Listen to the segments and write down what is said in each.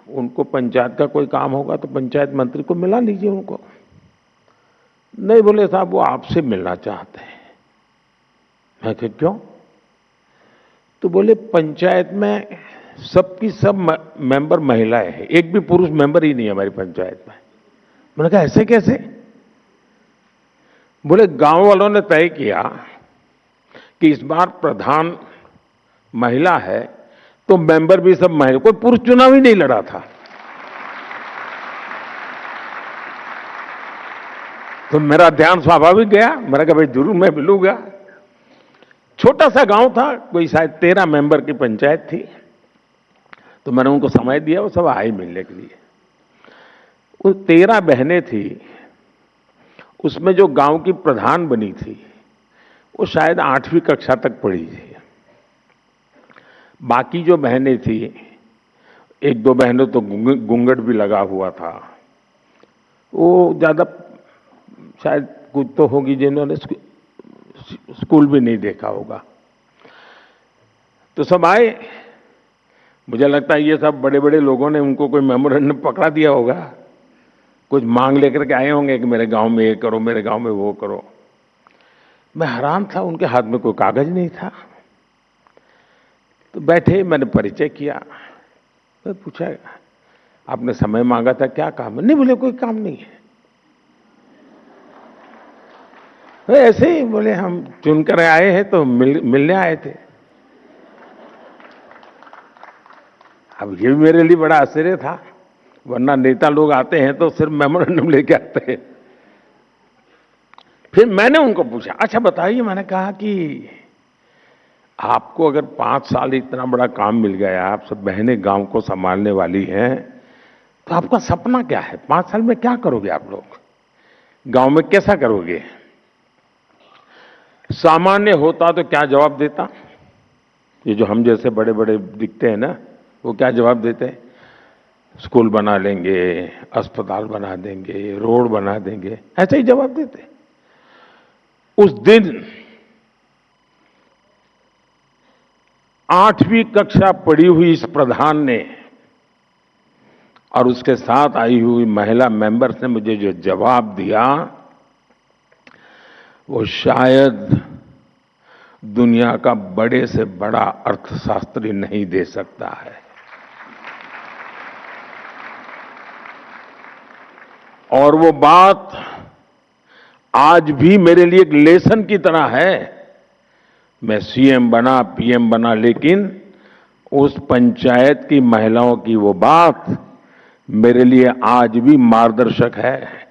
उनको पंचायत का कोई काम होगा तो पंचायत मंत्री को मिला लीजिए उनको। नहीं, बोले साहब वो आपसे मिलना चाहते हैं। मैं कहा क्यों? तो बोले पंचायत में सबकी सब मेंबर महिलाएं हैं, एक भी पुरुष मेंबर ही नहीं है हमारी पंचायत में। मैंने कहा ऐसे कैसे? बोले गांव वालों ने तय किया कि इस बार प्रधान महिला है तो मेंबर भी सब महिला, कोई पुरुष चुनाव ही नहीं लड़ा था। तो मेरा ध्यान स्वाभाविक गया, मैंने कहा भाई जरूर मैं मिलूंगा। छोटा सा गांव था, कोई शायद 13 मेंबर की पंचायत थी। तो मैंने उनको समय दिया, वो सब आए मिलने के लिए। वो 13 बहनें थी, उसमें जो गांव की प्रधान बनी थी वो शायद 8वीं कक्षा तक पढ़ी थी। बाकी जो बहनें थी, एक दो बहनों तो घूंघट भी लगा हुआ था, वो ज्यादा शायद कुछ तो होगी जिन्होंने स्कूल भी नहीं देखा होगा। तो सब आए, मुझे लगता है ये सब बड़े बड़े लोगों ने उनको कोई मेमोरेंडम पकड़ा दिया होगा, कुछ मांग लेकर के आए होंगे कि मेरे गांव में ये करो, मेरे गांव में वो करो। मैं हैरान था, उनके हाथ में कोई कागज नहीं था। तो बैठे, मैंने परिचय किया, तो पूछा आपने समय मांगा था, क्या काम है? नहीं, बोले कोई काम नहीं है। ऐसे ही बोले हम चुनकर आए हैं तो मिलने आए थे। अब ये भी मेरे लिए बड़ा आश्चर्य था, वरना नेता लोग आते हैं तो सिर्फ मेमोरेंडम लेके आते हैं। फिर मैंने उनको पूछा, अच्छा बताइए, मैंने कहा कि आपको अगर 5 साल इतना बड़ा काम मिल गया, आप सब बहनें गांव को संभालने वाली हैं, तो आपका सपना क्या है? 5 साल में क्या करोगे आप लोग? गांव में कैसा करोगे? सामान्य होता तो क्या जवाब देता? ये जो हम जैसे बड़े बड़े दिखते हैं ना, वो क्या जवाब देते हैं? स्कूल बना लेंगे, अस्पताल बना देंगे, रोड बना देंगे, ऐसे ही जवाब देते। उस दिन 8वीं कक्षा पढ़ी हुई इस प्रधान ने और उसके साथ आई हुई महिला मेंबर्स ने मुझे जो जवाब दिया, वो शायद दुनिया का बड़े से बड़ा अर्थशास्त्री नहीं दे सकता है। और वो बात आज भी मेरे लिए एक लेसन की तरह है। मैं सीएम बना, पीएम बना, लेकिन उस पंचायत की महिलाओं की वो बात मेरे लिए आज भी मार्गदर्शक है।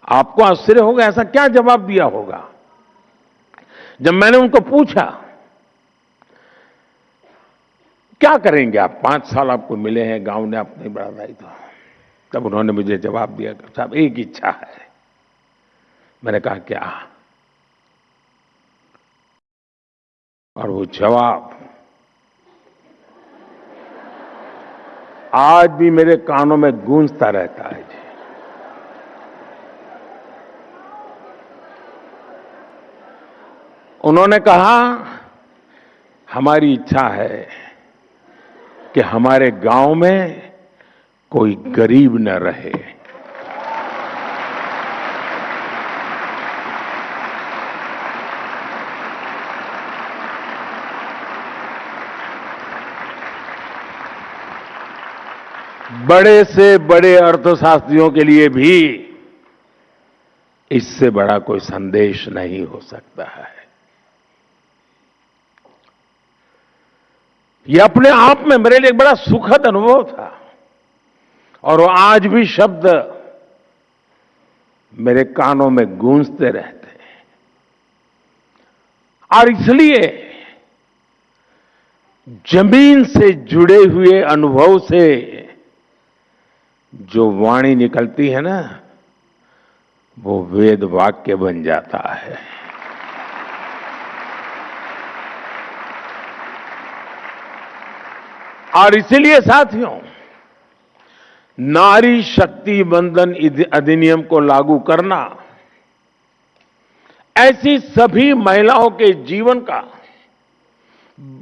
आपको आश्चर्य होगा ऐसा क्या जवाब दिया होगा। जब मैंने उनको पूछा क्या करेंगे आप, 5 साल आपको मिले हैं, गांव ने आपको नहीं बढ़ाया था, तब उन्होंने मुझे जवाब दिया, साहब एक इच्छा है। मैंने कहा क्या? और वो जवाब आज भी मेरे कानों में गूंजता रहता है। उन्होंने कहा हमारी इच्छा है कि हमारे गांव में कोई गरीब न रहे। बड़े से बड़े अर्थशास्त्रियों के लिए भी इससे बड़ा कोई संदेश नहीं हो सकता है। यह अपने आप में मेरे लिए एक बड़ा सुखद अनुभव था और वो आज भी शब्द मेरे कानों में गूंजते रहते हैं। और इसलिए जमीन से जुड़े हुए अनुभव से जो वाणी निकलती है ना, वो वेद वाक्य बन जाता है। और इसलिए साथियों, नारी शक्ति बंधन अधिनियम को लागू करना ऐसी सभी महिलाओं के जीवन का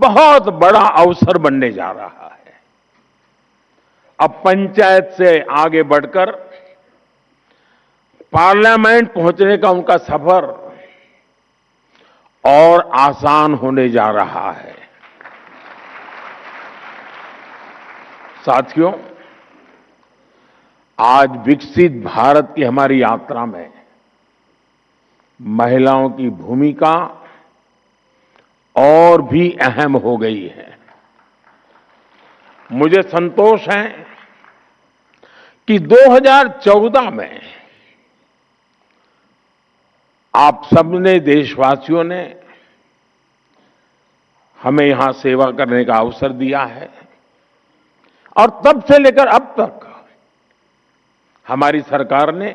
बहुत बड़ा अवसर बनने जा रहा है। अब पंचायत से आगे बढ़कर पार्लियामेंट पहुंचने का उनका सफर और आसान होने जा रहा है। साथियों, आज विकसित भारत की हमारी यात्रा में महिलाओं की भूमिका और भी अहम हो गई है। मुझे संतोष है कि 2014 में आप सबने, देशवासियों ने हमें यहां सेवा करने का अवसर दिया है और तब से लेकर अब तक हमारी सरकार ने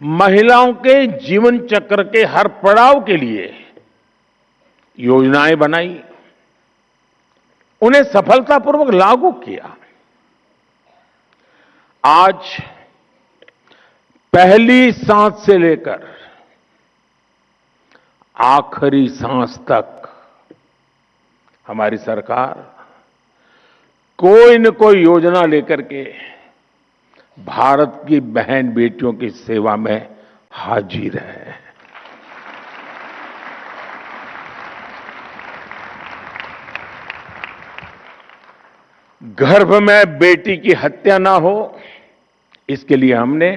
महिलाओं के जीवन चक्र के हर पड़ाव के लिए योजनाएं बनाई, उन्हें सफलतापूर्वक लागू किया। आज पहली सांस से लेकर आखिरी सांस तक हमारी सरकार कोई न कोई योजना लेकर के भारत की बहन बेटियों की सेवा में हाजिर है। गर्भ में बेटी की हत्या ना हो, इसके लिए हमने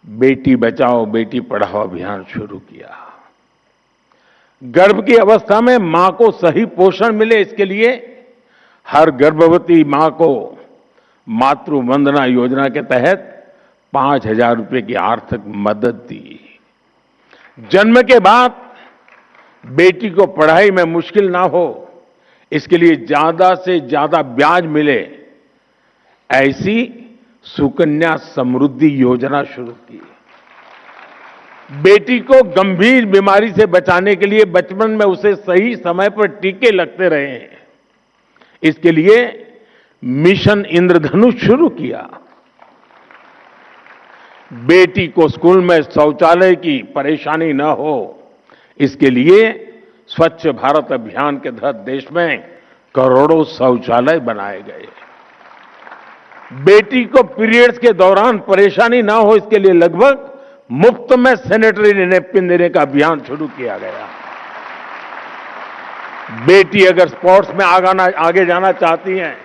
बेटी बचाओ बेटी पढ़ाओ अभियान शुरू किया। गर्भ की अवस्था में मां को सही पोषण मिले, इसके लिए हर गर्भवती मां को मातृ वंदना योजना के तहत 5,000 रुपए की आर्थिक मदद दी। जन्म के बाद बेटी को पढ़ाई में मुश्किल ना हो, इसके लिए ज्यादा से ज्यादा ब्याज मिले, ऐसी सुकन्या समृद्धि योजना शुरू की। बेटी को गंभीर बीमारी से बचाने के लिए बचपन में उसे सही समय पर टीके लगते रहे हैं, इसके लिए मिशन इंद्रधनुष शुरू किया। बेटी को स्कूल में शौचालय की परेशानी न हो, इसके लिए स्वच्छ भारत अभियान के तहत देश में करोड़ों शौचालय बनाए गए। बेटी को पीरियड्स के दौरान परेशानी ना हो, इसके लिए लगभग मुफ्त में सैनिटरी नैपकिन देने का अभियान शुरू किया गया। बेटी अगर स्पोर्ट्स में आगे जाना चाहती हैं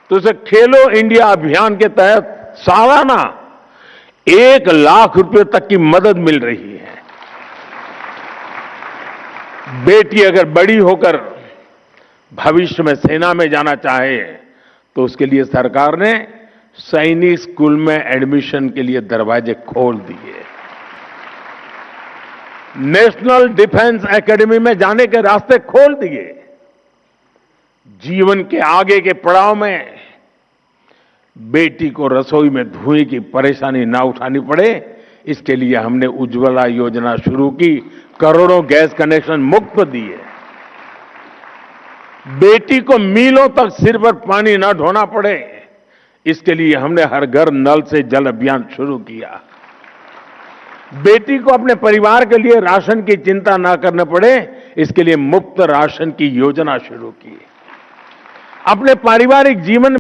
तो उसे खेलो इंडिया अभियान के तहत सालाना 1 लाख रुपए तक की मदद मिल रही है। बेटी अगर बड़ी होकर भविष्य में सेना में जाना चाहे तो उसके लिए सरकार ने सैनिक स्कूल में एडमिशन के लिए दरवाजे खोल दिए। नेशनल डिफेंस एकेडमी में जाने के रास्ते खोल दिए। जीवन के आगे के पड़ाव में बेटी को रसोई में धुएं की परेशानी ना उठानी पड़े, इसके लिए हमने उज्ज्वला योजना शुरू की, करोड़ों गैस कनेक्शन मुफ्त दिए। बेटी को मीलों तक सिर पर पानी ना ढोना पड़े, इसके लिए हमने हर घर नल से जल अभियान शुरू किया। बेटी को अपने परिवार के लिए राशन की चिंता ना करना पड़े, इसके लिए मुफ्त राशन की योजना शुरू की। अपने पारिवारिक जीवन